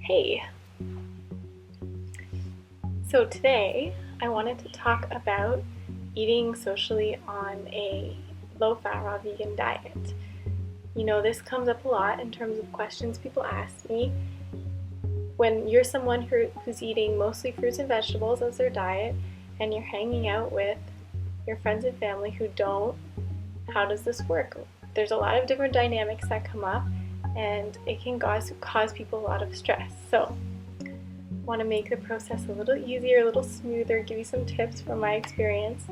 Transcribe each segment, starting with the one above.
Hey, so today I wanted to talk about eating socially on a low-fat raw vegan diet. This comes up a lot in terms of questions people ask me. When you're someone who's eating mostly fruits and vegetables as their diet and you're hanging out with your friends and family who don't, how does this work? There's a lot of different dynamics that come up and it can cause people a lot of stress. So want to make the process a little easier, a little smoother, give you some tips from my experience.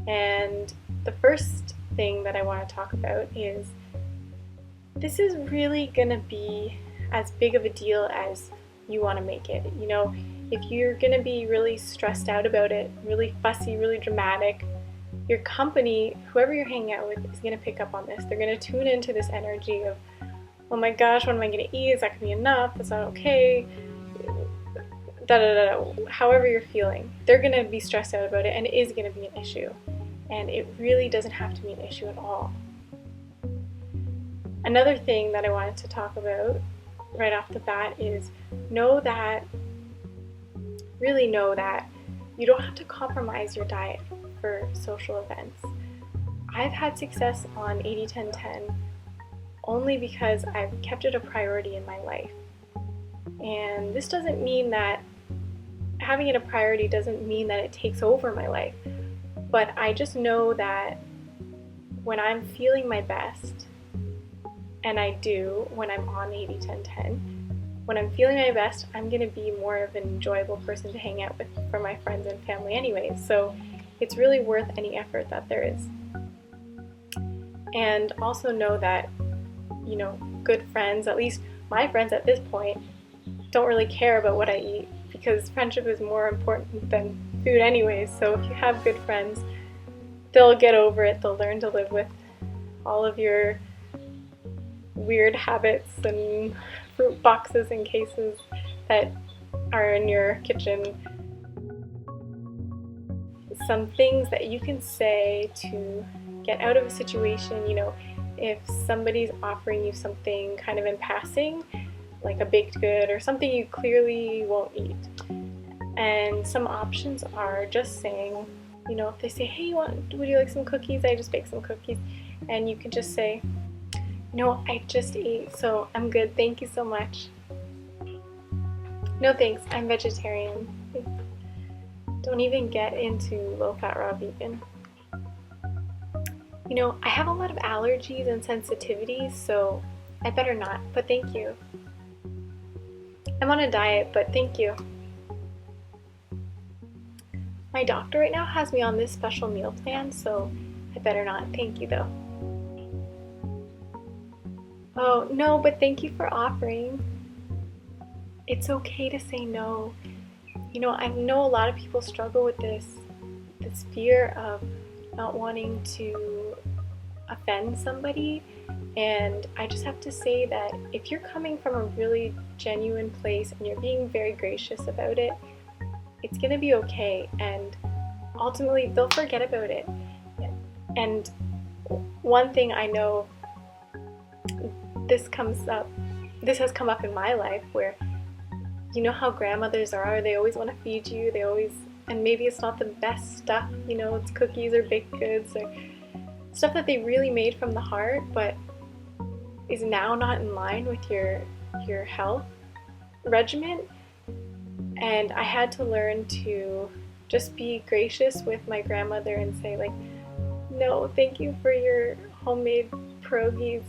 And the first thing that I want to talk about is this is really going to be as big of a deal as you want to make it. If you're going to be really stressed out about it, really fussy, really dramatic, your company, whoever you're hanging out with, is going to pick up on this. They're going to tune into this energy of, oh my gosh, what am I going to eat? Is that going to be enough? That's not okay. Da, da, da, da. However you're feeling, they're going to be stressed out about it and it is going to be an issue. And it really doesn't have to be an issue at all. Another thing that I wanted to talk about right off the bat is really know that you don't have to compromise your diet for social events. I've had success on 80-10-10 only because I've kept it a priority in my life. And this doesn't mean that having it a priority doesn't mean that it takes over my life. But I just know that when I'm feeling my best, and I do when I'm on 80-10-10, when I'm feeling my best, I'm going to be more of an enjoyable person to hang out with for my friends and family anyways. So it's really worth any effort that there is. And also know that, good friends, at least my friends at this point, don't really care about what I eat because friendship is more important than food anyways. So if you have good friends, they'll get over it. They'll learn to live with all of your weird habits and fruit boxes and cases that are in your kitchen. Some things that you can say to get out of a situation, if somebody's offering you something kind of in passing, like a baked good or something you clearly won't eat. And some options are just saying, if they say, hey, would you like some cookies? I just baked some cookies. And you can just say, no, I just ate, so I'm good. Thank you so much. No thanks, I'm vegetarian. Don't even get into low-fat raw vegan. I have a lot of allergies and sensitivities, so I better not, but thank you. I'm on a diet, but thank you. My doctor right now has me on this special meal plan, so I better not. Thank you, though. Oh, no, but thank you for offering. It's okay to say no. I know a lot of people struggle with this fear of not wanting to offend somebody, and I just have to say that if you're coming from a really genuine place and you're being very gracious about it, it's gonna be okay, and ultimately they'll forget about it. And one thing I know, this has come up in my life where how grandmothers are, they always want to feed you, and maybe it's not the best stuff, it's cookies or baked goods or stuff that they really made from the heart, but is now not in line with your health regimen. And I had to learn to just be gracious with my grandmother and say, like, no, thank you for your homemade pierogies.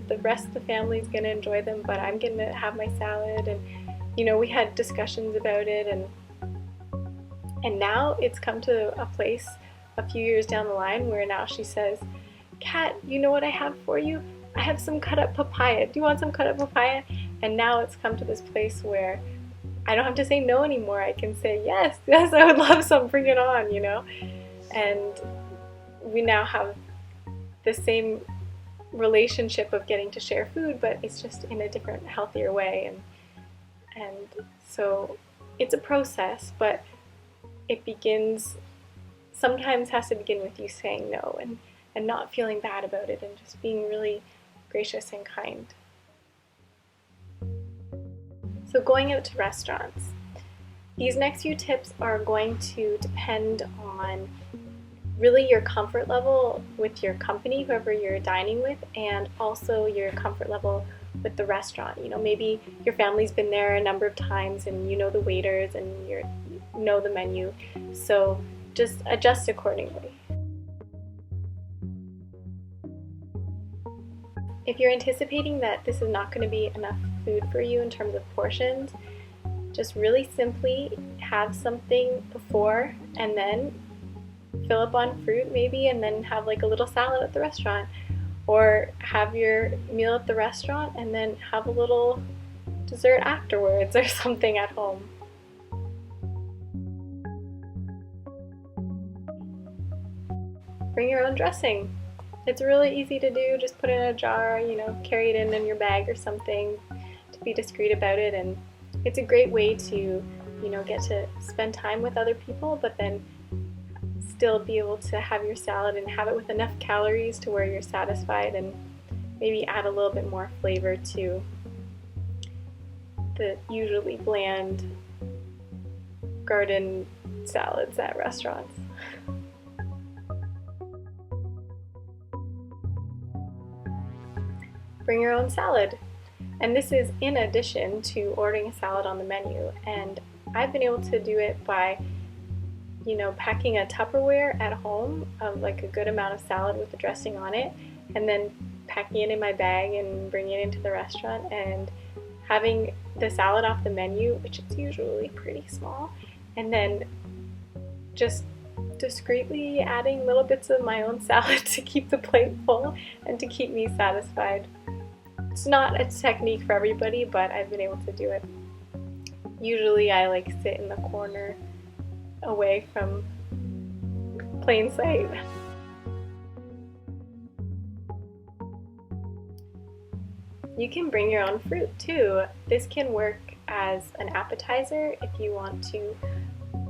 The rest of the family is going to enjoy them, but I'm going to have my salad. And, we had discussions about it. And now it's come to a place a few years down the line where now she says, Kat, you know what I have for you? I have some cut up papaya. Do you want some cut up papaya? And now it's come to this place where I don't have to say no anymore. I can say, yes, I would love some, bring it on, And we now have the same relationship of getting to share food, but it's just in a different, healthier way. And so it's a process, but it sometimes has to begin with you saying no and not feeling bad about it and just being really gracious and kind. So going out to restaurants. These next few tips are going to depend on really your comfort level with your company, whoever you're dining with, and also your comfort level with the restaurant. Maybe your family's been there a number of times and you know the waiters and you know the menu. So just adjust accordingly. If you're anticipating that this is not going to be enough food for you in terms of portions, just really simply have something before and then fill up on fruit maybe, and then have like a little salad at the restaurant, or have your meal at the restaurant and then have a little dessert afterwards or something at home. Bring your own dressing. It's really easy to do. Just put it in a jar, carry it in your bag or something to be discreet about it. And it's a great way to, get to spend time with other people, but then still be able to have your salad and have it with enough calories to where you're satisfied, and maybe add a little bit more flavor to the usually bland garden salads at restaurants. Bring your own salad. And this is in addition to ordering a salad on the menu. And I've been able to do it by, packing a Tupperware at home of like a good amount of salad with the dressing on it, and then packing it in my bag and bringing it into the restaurant and having the salad off the menu, which is usually pretty small, and then just discreetly adding little bits of my own salad to keep the plate full and to keep me satisfied. It's not a technique for everybody, but I've been able to do it. Usually I like sit in the corner away from plain sight. You can bring your own fruit too. This can work as an appetizer if you want to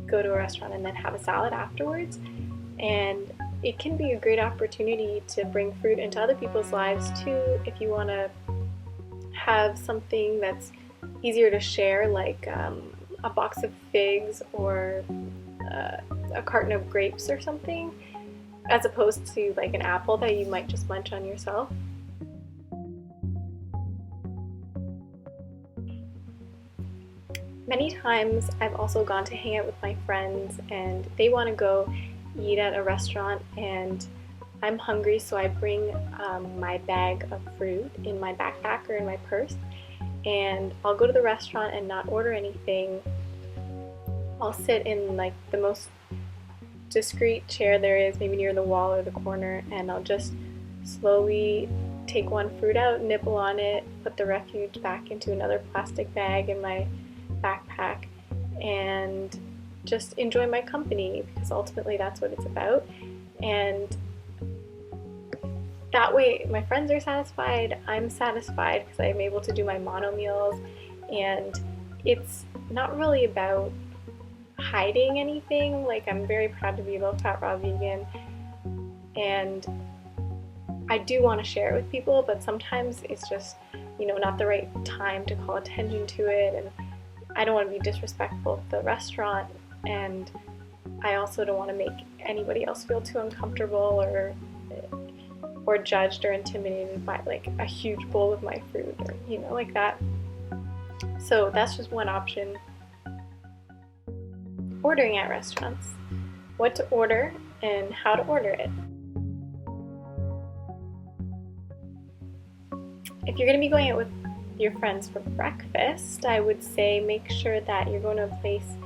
go to a restaurant and then have a salad afterwards. And it can be a great opportunity to bring fruit into other people's lives too, if you want to have something that's easier to share, like a box of figs or a carton of grapes or something, as opposed to like an apple that you might just munch on yourself. Many times I've also gone to hang out with my friends and they want to go eat at a restaurant, and I'm hungry, so I bring my bag of fruit in my backpack or in my purse, and I'll go to the restaurant and not order anything. I'll sit in like the most discreet chair there is, maybe near the wall or the corner, and I'll just slowly take one fruit out, nibble on it, put the refuge back into another plastic bag in my backpack, and just enjoy my company, because ultimately that's what it's about. And that way my friends are satisfied, I'm satisfied because I'm able to do my mono meals, and it's not really about hiding anything. Like, I'm very proud to be a low-fat raw vegan, and I do want to share it with people, but sometimes it's just, not the right time to call attention to it, and I don't want to be disrespectful of the restaurant, and I also don't want to make anybody else feel too uncomfortable or judged or intimidated by like a huge bowl of my fruit, or like that. So that's just one option. Ordering at restaurants. What to order and how to order it. If you're going to be going out with your friends for breakfast, I would say make sure that you're going to a place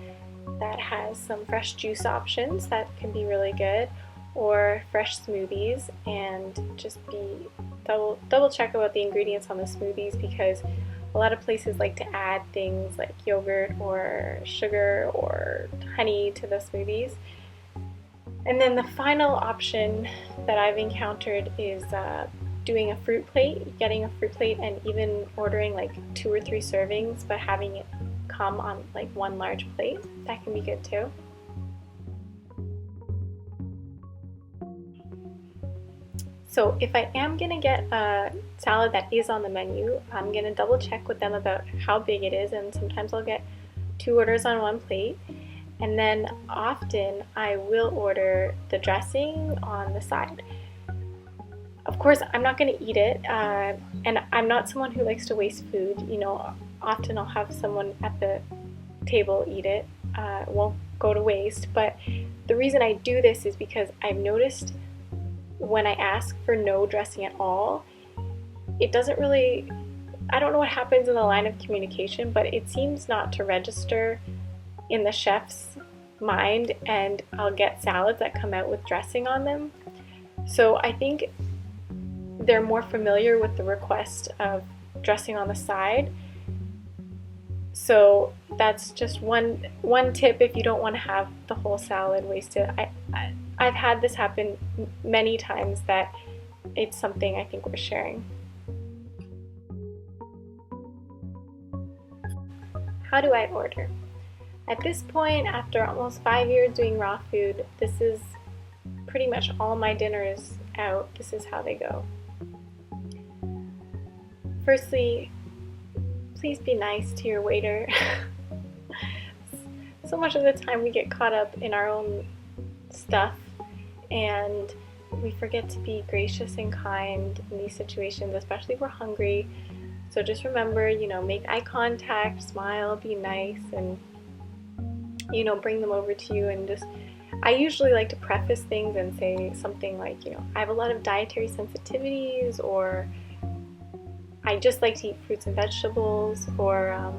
that has some fresh juice options that can be really good, or fresh smoothies, and just be double check about the ingredients on the smoothies, because a lot of places like to add things like yogurt or sugar or honey to the smoothies. And then the final option that I've encountered is doing a fruit plate, getting a fruit plate and even ordering like 2 or 3 servings, but having it come on like one large plate. That can be good too. So if I am gonna get a salad that is on the menu, I'm gonna double check with them about how big it is, and sometimes I'll get 2 orders on one plate. And then often I will order the dressing on the side. Of course, I'm not going to eat it, and I'm not someone who likes to waste food. Often I'll have someone at the table eat it. It won't go to waste, but the reason I do this is because I've noticed when I ask for no dressing at all, it doesn't really, I don't know what happens in the line of communication, but it seems not to register in the chef's mind, and I'll get salads that come out with dressing on them. So I think they're more familiar with the request of dressing on the side. So that's just one tip if you don't want to have the whole salad wasted. I've had this happen many times that it's something I think we're sharing. How do I order? At this point, after almost 5 years doing raw food, this is pretty much all my dinners out. This is how they go. Firstly, please be nice to your waiter. So much of the time we get caught up in our own stuff and we forget to be gracious and kind in these situations, especially if we're hungry. So just remember, make eye contact, smile, be nice, and bring them over to you. And I usually like to preface things and say something like, I have a lot of dietary sensitivities, or I just like to eat fruits and vegetables, or I'll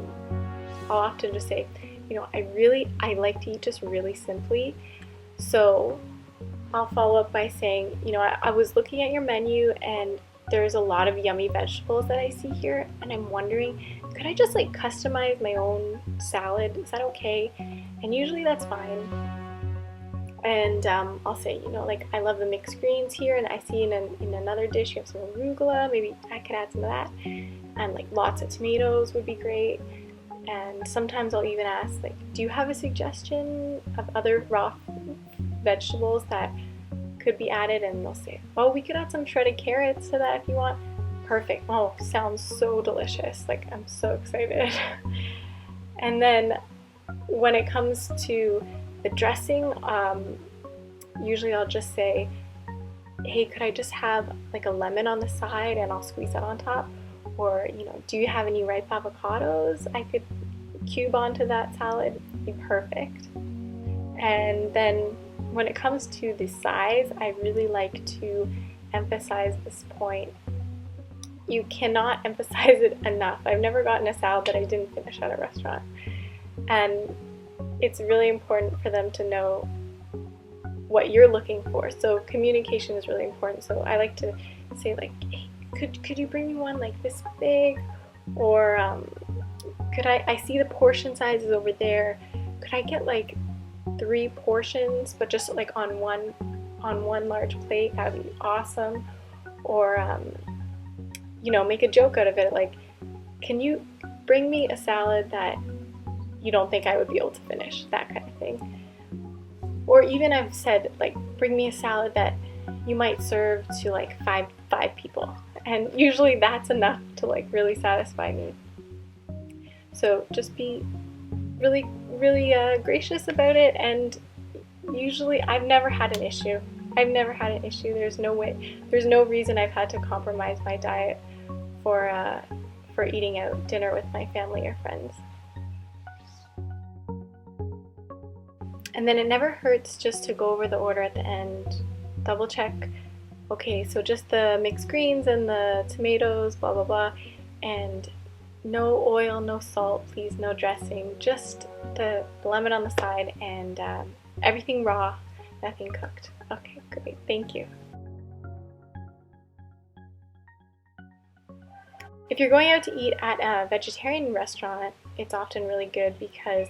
often just say, I like to eat just really simply. So I'll follow up by saying, I was looking at your menu and there's a lot of yummy vegetables that I see here, and I'm wondering, could I just customize my own salad? Is that okay? And usually that's fine. And I'll say, I love the mixed greens here, and I see in another dish you have some arugula. Maybe I could add some of that, and lots of tomatoes would be great. And sometimes I'll even ask, do you have a suggestion of other raw vegetables that could be added? And they'll say, oh, we could add some shredded carrots to that if you want. Perfect. Oh, sounds so delicious. I'm so excited. And then when it comes to the dressing, usually I'll just say, hey, could I just have a lemon on the side and I'll squeeze that on top? Or, do you have any ripe avocados I could cube onto that salad? It'd be perfect. And then when it comes to the size, I really like to emphasize this point. You cannot emphasize it enough. I've never gotten a salad that I didn't finish at a restaurant. And it's really important for them to know what you're looking for. So communication is really important. So I like to say hey, could you bring me one this big? Or could I see the portion sizes over there. Could I get 3 portions, but just on one large plate? That would be awesome. Or make a joke out of it. Can you bring me a salad that you don't think I would be able to finish? That kind of thing. Or even I've said bring me a salad that you might serve to five people, and usually that's enough to really satisfy me. So just be really gracious about it, and usually I've never had an issue. There's no reason I've had to compromise my diet for eating out dinner with my family or friends. And then it never hurts just to go over the order at the end, double check, okay, so just the mixed greens and the tomatoes, blah blah blah, and no oil, no salt, please, no dressing, just the lemon on the side, and everything raw, nothing cooked. Okay, great, thank you. If you're going out to eat at a vegetarian restaurant, it's often really good because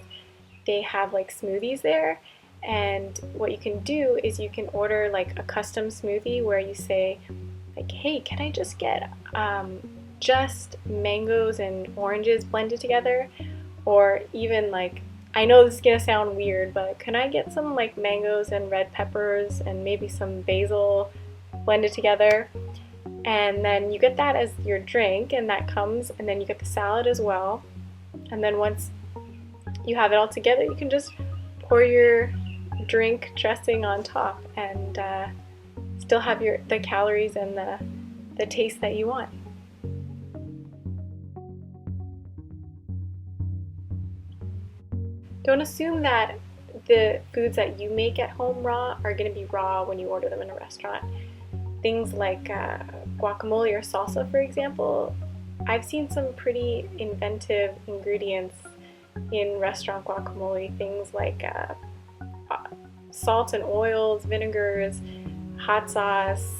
they have smoothies there, and what you can do is you can order a custom smoothie where you say hey, can I just get just mangoes and oranges blended together? Or even I know this is gonna sound weird, but can I get some mangoes and red peppers and maybe some basil blend it together, and then you get that as your drink, and that comes, and then you get the salad as well. And then once you have it all together, you can just pour your drink dressing on top and still have the calories and the taste that you want. Don't assume that the foods that you make at home raw are going to be raw when you order them in a restaurant. Things like guacamole or salsa, for example, I've seen some pretty inventive ingredients in restaurant guacamole. Things like salt and oils, vinegars, hot sauce,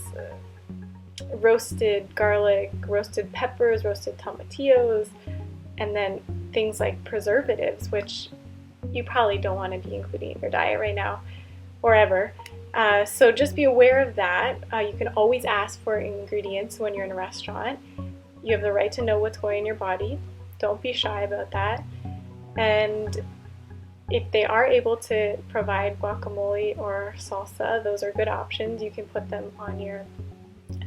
roasted garlic, roasted peppers, roasted tomatillos, and then things like preservatives, which you probably don't want to be including in your diet right now or ever. So just be aware of that. You can always ask for ingredients when you're in a restaurant. You have the right to know what's going in your body. Don't be shy about that. And if they are able to provide guacamole or salsa, those are good options. You can put them on your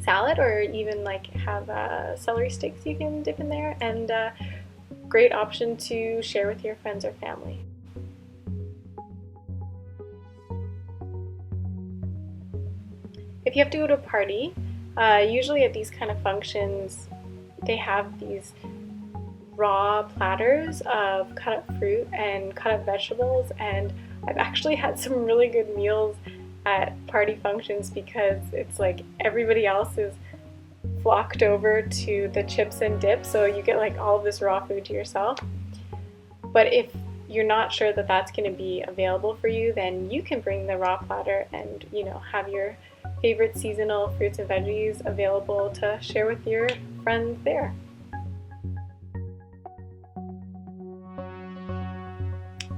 salad, or even like have celery sticks you can dip in there, and great option to share with your friends or family. If you have to go to a party, usually at these kind of functions, they have these raw platters of cut up fruit and cut up vegetables, and I've actually had some really good meals at party functions because it's like everybody else is flocked over to the chips and dip, so you get like all of this raw food to yourself. But if you're not sure that that's going to be available for you, then you can bring the raw platter and have your favorite seasonal fruits and veggies available to share with your friends there.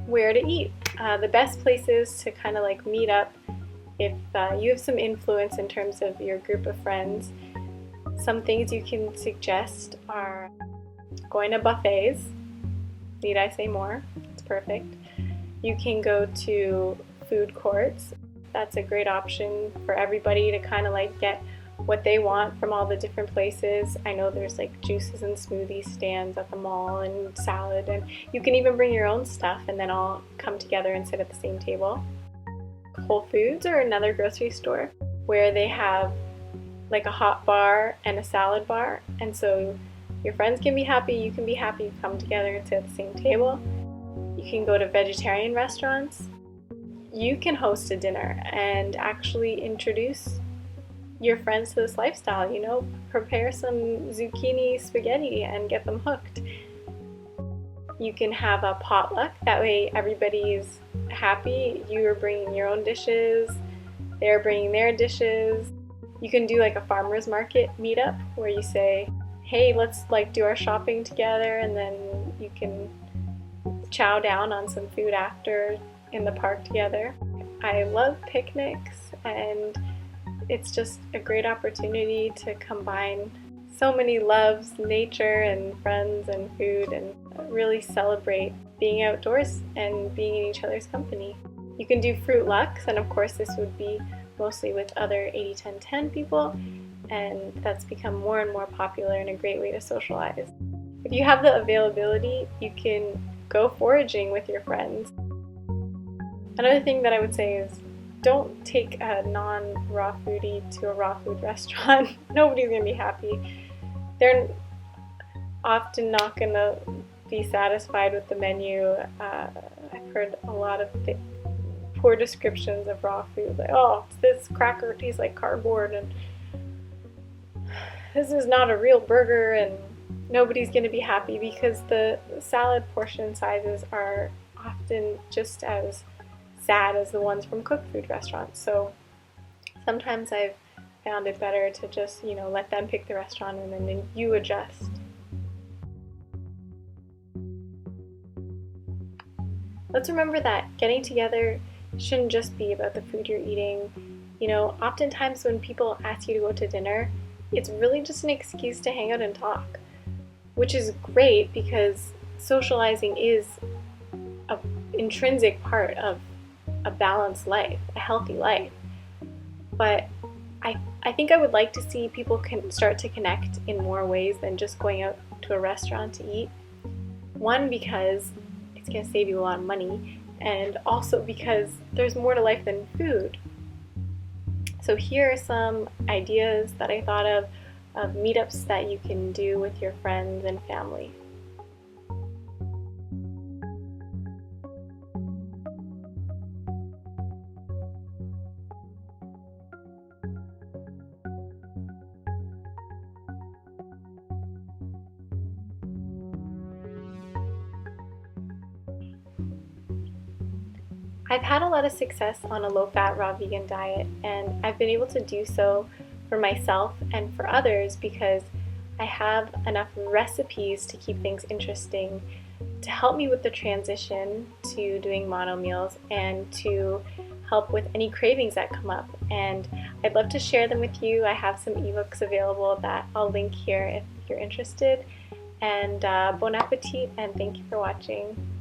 Where to eat. The best places to kind of like meet up if you have some influence in terms of your group of friends. Some things you can suggest are going to buffets. Need I say more? It's perfect. You can go to food courts. That's a great option for everybody to kind of like get what they want from all the different places. I know there's like juices and smoothie stands at the mall and salad, and you can even bring your own stuff and then all come together and sit at the same table. Whole Foods or another grocery store where they have like a hot bar and a salad bar, and so your friends can be happy, you can be happy, you come together and sit at the same table. You can go to vegetarian restaurants. You can host a dinner and actually introduce your friends to this lifestyle. Prepare some zucchini spaghetti and get them hooked. You can have a potluck, that way everybody's happy. You are bringing your own dishes, they're bringing their dishes. You can do like a farmer's market meetup where you say, hey, let's like do our shopping together, and then you can chow down on some food after in the park together. I love picnics, and it's just a great opportunity to combine so many loves, nature and friends and food, and really celebrate being outdoors and being in each other's company. You can do fruit lucks, and of course this would be mostly with other 80-10-10 people, and that's become more and more popular and a great way to socialize. If you have the availability, you can go foraging with your friends. Another thing that I would say is don't take a non-raw foodie to a raw food restaurant. Nobody's going to be happy. They're often not going to be satisfied with the menu. I've heard a lot of poor descriptions of raw food, like, oh, this cracker tastes like cardboard, and this is not a real burger, and nobody's going to be happy because the salad portion sizes are often just as sad as the ones from cooked food restaurants. So sometimes I've found it better to just, let them pick the restaurant and then you adjust. Let's remember that getting together shouldn't just be about the food you're eating. Oftentimes when people ask you to go to dinner, it's really just an excuse to hang out and talk, which is great because socializing is an intrinsic part of a balanced life, a healthy life. But I think I would like to see people can start to connect in more ways than just going out to a restaurant to eat. One, because it's going to save you a lot of money, and also because there's more to life than food. So here are some ideas that I thought of meetups that you can do with your friends and family. I've had a lot of success on a low-fat raw vegan diet, and I've been able to do so for myself and for others because I have enough recipes to keep things interesting, to help me with the transition to doing mono meals and to help with any cravings that come up. And I'd love to share them with you. I have some ebooks available that I'll link here if you're interested. And bon appetit, and thank you for watching.